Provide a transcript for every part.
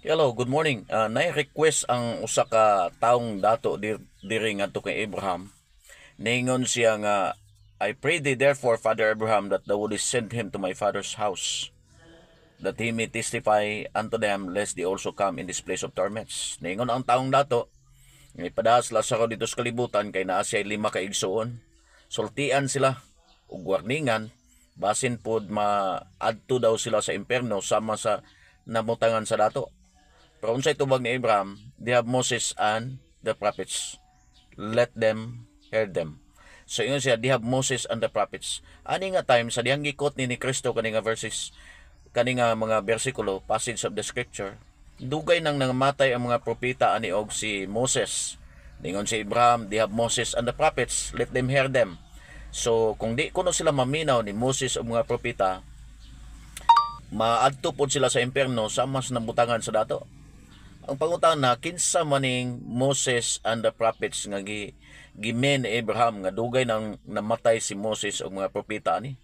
Hello, good morning. Na-request ang usa ka taong dato diri ngadto kay Abraham. Ningon siya nga, I pray thee therefore, Father Abraham, that thou wouldest send him to my father's house, that he may testify unto them, lest they also come in this place of torments. Ningon ang taong dato, nga ipadahas Lazaro dito sa kalibutan, kay naa siya 5 ka igsoon. Sultian sila, ug warningan, basin pod maadto daw sila sa impierno sama sa namutangan sa dato. Pero unsay tubag ni Abraham, they have Moses and the prophets. Let them hear them. So yun siya, they have Moses and the prophets. Ani nga time, sa diyang gikot ni Kristo kani nga verses, kani nga mga bersikulo, passage of the scripture, dugay nang nangamatay ang mga propeta ani og si Moses. Ningon si Abraham, they have Moses and the prophets, let them hear them. So kung di kuno sila maminaw ni Moses o mga propeta, maadto pod sila sa impierno sama sa nabutangan sa dato. Ang pangutana, kinsa maning Moses and the prophets nga gimen ni Abraham nga dugay nang namatay si Moses o mga propeta ni?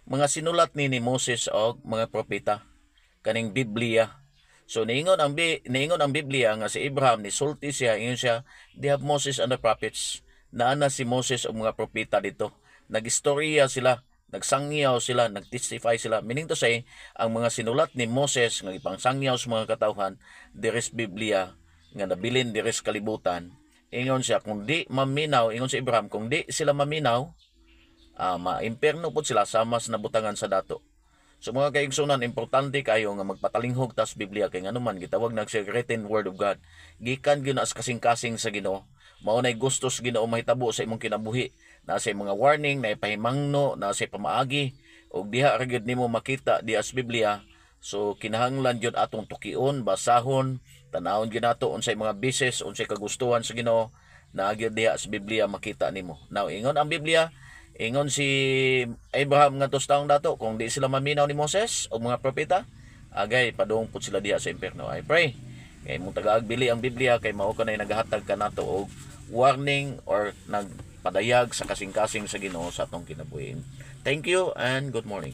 Mga sinulat ni Moses o mga propeta kaning Biblia. So niingon ang Biblia nga si Abraham ni sulti siya, ingon siya, they have Moses and the prophets. Naana si Moses o mga propeta dito. Nagistorya sila, nagsangyaw sila, nagtestify sila. Meaning to say, ang mga sinulat ni Moses nga ipangsangyaw sa mga katawhan, deres Biblia nga nabilin deres kalibutan. Ingon siya, kung di maminaw, ingon si Abraham, kung di sila maminaw, maimperno po sila sama sa nabutangan sa dato. So mga kaigsunan, importante kayo nga magpatalinghog tas Biblia kay nganuman gitawag na siya written word of God. Gikan gyud as kasing-kasing sa Ginoo. Mao nay gustos Ginoo mahitabo sa imong kinabuhi. Na sa mga warning, na ipahimangno, na sa pamaagi og diha ra gyud nimo makita di as Biblia. So kinahanglan gyud atong tukion, basahon, tanawon gyud nato unsay mga bises, unsay kagustuhan sa Ginoo na gyud diha sa Biblia makita nimo. Now ingon ang Biblia, ingon si Abraham nga tos taong dato, kung di sila maminaw ni Moses o mga propeta, agay padung pud sila diha sa impierno. I pray kay mong tagaagbili ang Biblia kay mao kanay nagahatag ka nato og warning or nagpadayag sa kasing-kasing sa Ginoo sa atong kinabuhi. Thank you and good morning.